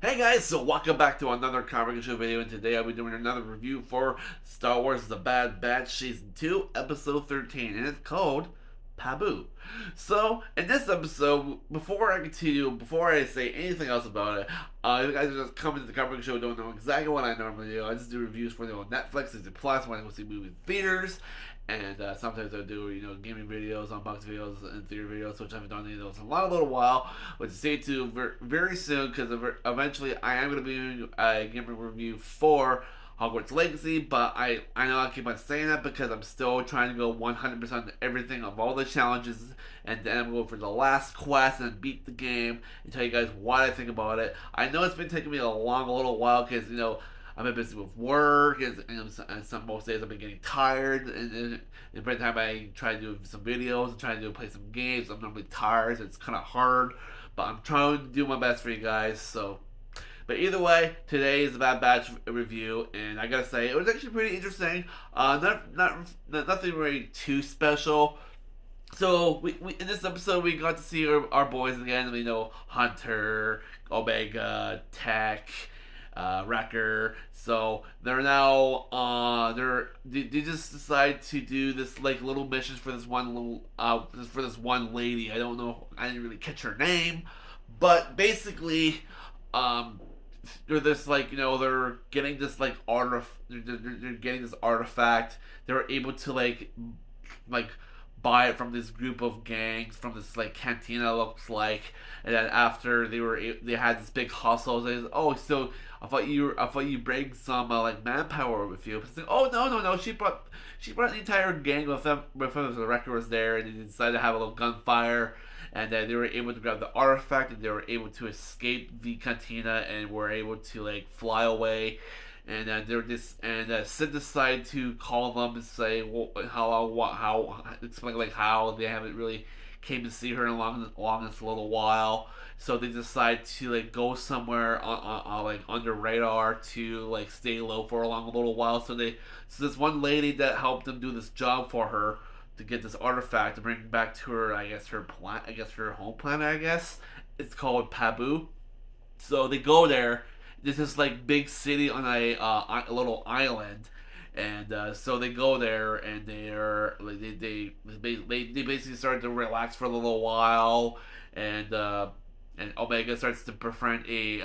Hey guys, so welcome back to another comic show video, and today I'll be doing another review for Star Wars The Bad Batch Season 2, Episode 13, and it's called Pabu. So, in this episode, before I continue, before I say anything else about it, you guys are just coming to the comic show, don't know exactly what I normally do. I just do reviews for them on Netflix, Disney Plus, when I go see movies in theaters, and sometimes I do, gaming videos, unboxing videos, and theater videos, which I haven't done any of those in a little while. Which stay tuned very soon because eventually I am going to be doing a gaming review for Hogwarts Legacy. But I know I keep on saying that because I'm still trying to go 100% on everything of all the challenges, and then I'm going for the last quest and beat the game and tell you guys what I think about it. I know it's been taking me a little while because I've been busy with work, and some most days I've been getting tired, and by the time I try to do some videos and try to play some games, I'm normally tired. So it's kind of hard, but I'm trying to do my best for you guys. So, but either way, today is the Bad Batch review, and I gotta say it was actually pretty interesting. Nothing really too special. So we in this episode we got to see our boys again. We know Hunter, Omega, Tech, Wrecker. So they're now they just decide to do this like little missions for this one little for this one lady. I don't know. I didn't really catch her name, but basically, um, they're this like they're getting this like they're getting this artifact. They're able to like buy it from this group of gangs from this like cantina looks like, and then after they had this big hustle. They oh so I thought you bring some like manpower with you. It's like, oh no, she brought the entire gang with them. The Wrecker was there, and they decided to have a little gunfire, and then they were able to grab the artifact, and they were able to escape the cantina, and were able to like fly away. And they're just and Sid decided to call them and say how explain like how they haven't really came to see her in along this little while. So they decide to like go somewhere on like under radar to like stay low for a little while. So this one lady that helped them do this job for her to get this artifact to bring back to her, I guess her home planet, I guess it's called Pabu. So they go there. There's this like big city on a little island, and so they go there, and they're like they basically start to relax for a little while, and and Omega starts to befriend a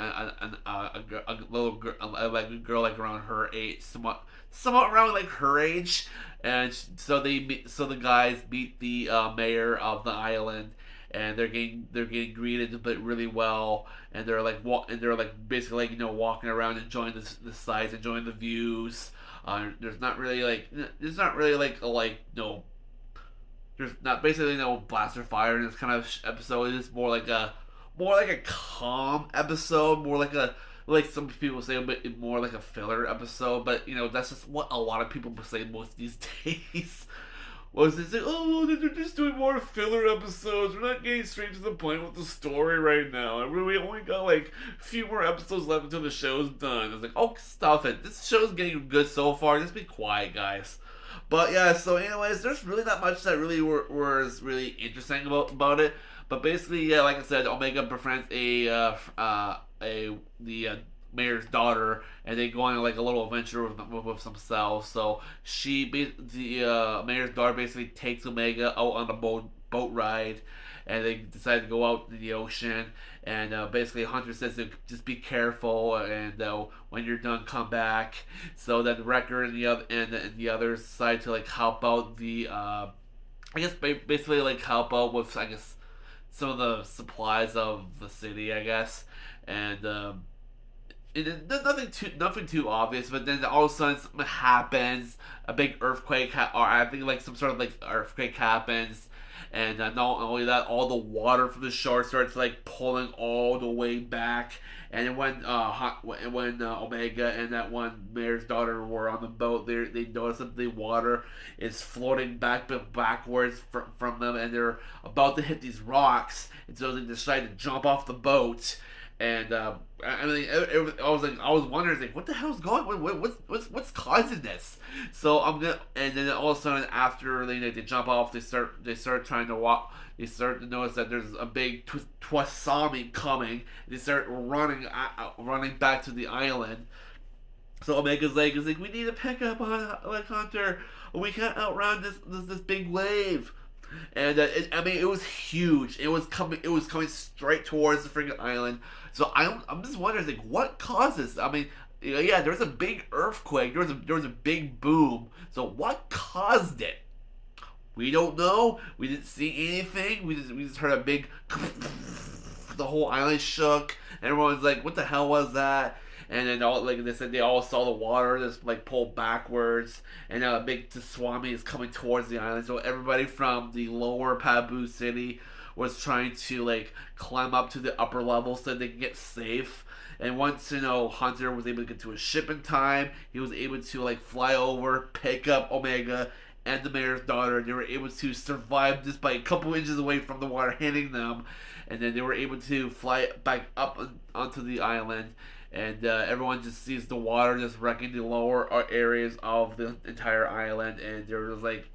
little girl, like a girl like around her age, somewhat around like her age, and so the guys beat the mayor of the island, and they're getting greeted but really well, and they're like basically like walking around enjoying the sights, enjoying the views. There's not really like a like no there's not basically no blaster fire in this kind of episode. It's more like a calm episode, more like a like some people say, a bit more like a filler episode. But that's just what a lot of people say most these days. Was they say, oh, they're just doing more filler episodes. We're not getting straight to the point with the story right now. And we only got like a few more episodes left until the show's done. It's like, oh, stop it. This show's getting good so far. Just be quiet, guys. But yeah, so anyways, there's really not much that really was really interesting about it. But basically, yeah, like I said, Omega befriends a the mayor's daughter, and they go on like a little adventure with themselves. So the mayor's daughter basically takes Omega out on a boat ride, and they decide to go out to the ocean. And basically, Hunter says to just be careful, and when you're done, come back. So that the Wrecker and the others decide to like help out I guess basically like help out with some of the supplies of the city, I guess, and nothing too obvious. But then all of a sudden something happens, a big earthquake, or I think like some sort of like earthquake happens, and not only that, all the water from the shore starts like pulling all the way back. And when Omega and that one mayor's daughter were on the boat, they noticed that the water is floating backwards from them, and they're about to hit these rocks, and so they decide to jump off the boat, And I mean, I was like, I was wondering, like, what the hell's going? What's causing this? So I'm gonna, and then all of a sudden, after they jump off, they start trying to walk. They start to notice that there's a big twasami coming. They start running back to the island. So Omega's like, is like, we need to pick up on like Hunter. We can't outrun this big wave. And I mean, it was huge. It was coming. It was coming straight towards the freaking island. So I'm just wondering, like, what caused this? I mean, yeah, there was a big earthquake. There was a big boom. So what caused it? We don't know. We didn't see anything. We just heard a big. The whole island shook. Everyone's like, "What the hell was that?" And then all like they said, they all saw the water just like pull backwards, and now a big tsunami is coming towards the island. So everybody from the lower Pabu city was trying to like climb up to the upper level so they can get safe. And once Hunter was able to get to his ship in time, he was able to like fly over, pick up Omega and the mayor's daughter. And they were able to survive just by a couple inches away from the water hitting them, and then they were able to fly back up onto the island. And everyone just sees the water just wrecking the lower areas of the entire island, and there was like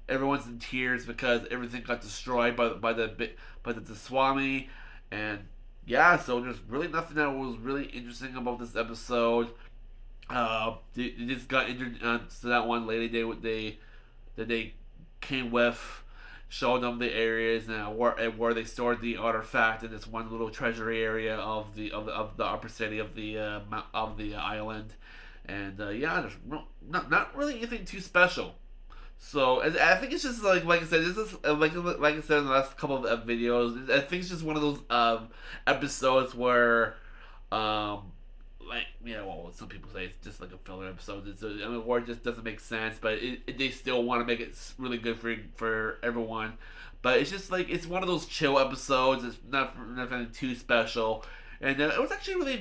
everyone's in tears because everything got destroyed by the tsunami. And yeah, so there's really nothing that was really interesting about this episode. They just got injured to that one lady that they came with, showed them the areas and where they stored the artifact in this one little treasury area of the upper city of the island. And yeah, there's not really anything too special. So I think it's just like I said, this is like I said in the last couple of videos. I think it's just one of those episodes where like well, some people say it's just like a filler episode. I mean, or it just doesn't make sense, but they still want to make it really good for everyone. But it's just like it's one of those chill episodes. It's nothing too special, and it was actually really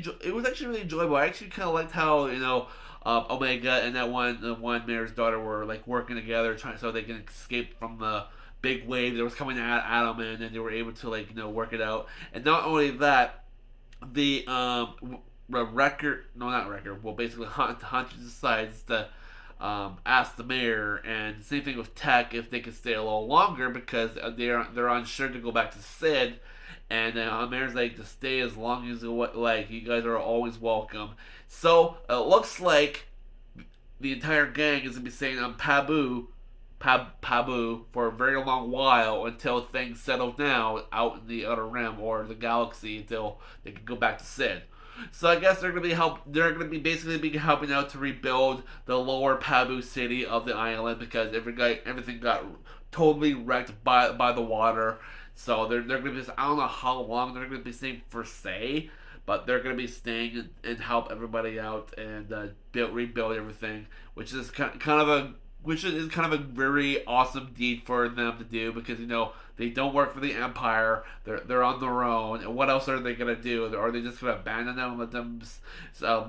enjoyable. I actually kind of liked how Omega and the one mayor's daughter were like working together, trying so they can escape from the big wave that was coming at them, and then they were able to like work it out. And not only that, the record, no, not record. Well, basically, Hunter decides to ask the mayor, and same thing with Tech, if they can stay a little longer because they're unsure to go back to Sid. And Mayor's like, to stay as long as like you guys are always welcome. So it looks like the entire gang is gonna be staying on Pabu for a very long while until things settle down out in the outer rim or the galaxy until they can go back to Sid. So I guess they're gonna be basically be helping out to rebuild the lower Pabu city of the island because everything got totally wrecked by the water. So they're gonna be, I don't know how long they're gonna be staying for say, but they're gonna be staying and help everybody out and rebuild everything, which is kind of a very awesome deed for them to do because they don't work for the Empire. They're on their own, and what else are they gonna do? Are they just gonna abandon them and let them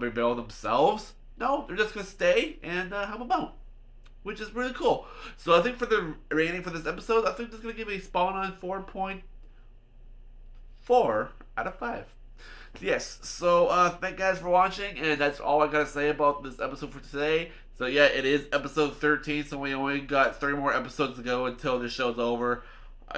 rebuild themselves? No, they're just gonna stay and have a boat, which is really cool. So I think for the rating for this episode, I think it's gonna give a spot on 4.4 out of 5. Yes, so thank you guys for watching, and that's all I gotta say about this episode for today. So yeah, it is episode 13, so we only got 3 more episodes to go until the show's over.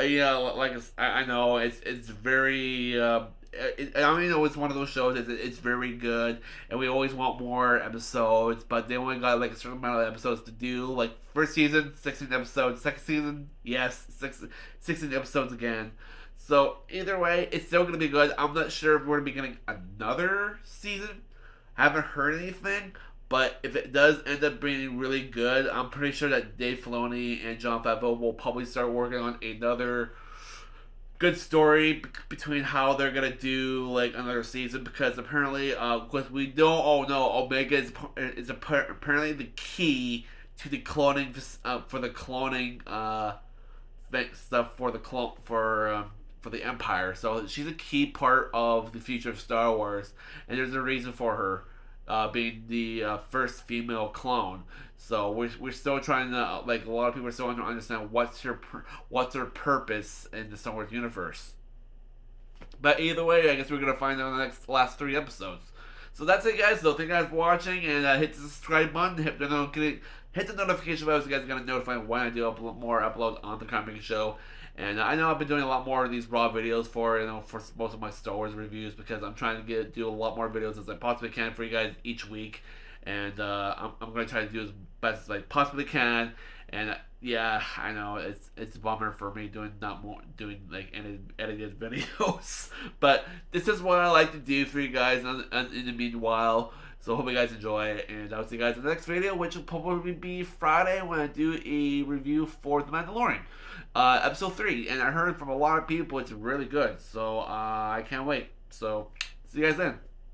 Yeah, like I know it's very. I mean, it's one of those shows. It's very good, and we always want more episodes, but they only got like a certain amount of episodes to do. Like first season, 16 episodes. Second season, yes, 16 episodes again. So either way, it's still gonna be good. I'm not sure if we're gonna be getting another season. Haven't heard anything, but if it does end up being really good, I'm pretty sure that Dave Filoni and Jon Favreau will probably start working on another good story between how they're gonna do like another season because apparently, because we don't all know Omega is apparently the key to the cloning for the cloning stuff for the Empire. So she's a key part of the future of Star Wars, and there's a reason for her being the first female clone. So we're still trying to like a lot of people are still trying to understand what's her purpose in the Star Wars universe. But either way, I guess we're gonna find out in the last 3 episodes. So that's it, guys. So thank you guys for watching, and hit the subscribe button, hit the notification bell so you guys are gonna notify when I do upload more uploads on the Comic Show. And I know I've been doing a lot more of these raw videos for most of my Star Wars reviews, because I'm trying to do a lot more videos as I possibly can for you guys each week, and I'm going to try to do as best as I possibly can. And yeah, I know it's a bummer for me doing like edited videos, but this is what I like to do for you guys in the meanwhile. So I hope you guys enjoy, and I'll see you guys in the next video, which will probably be Friday when I do a review for The Mandalorian, episode 3. And I heard from a lot of people it's really good, so I can't wait. So see you guys then.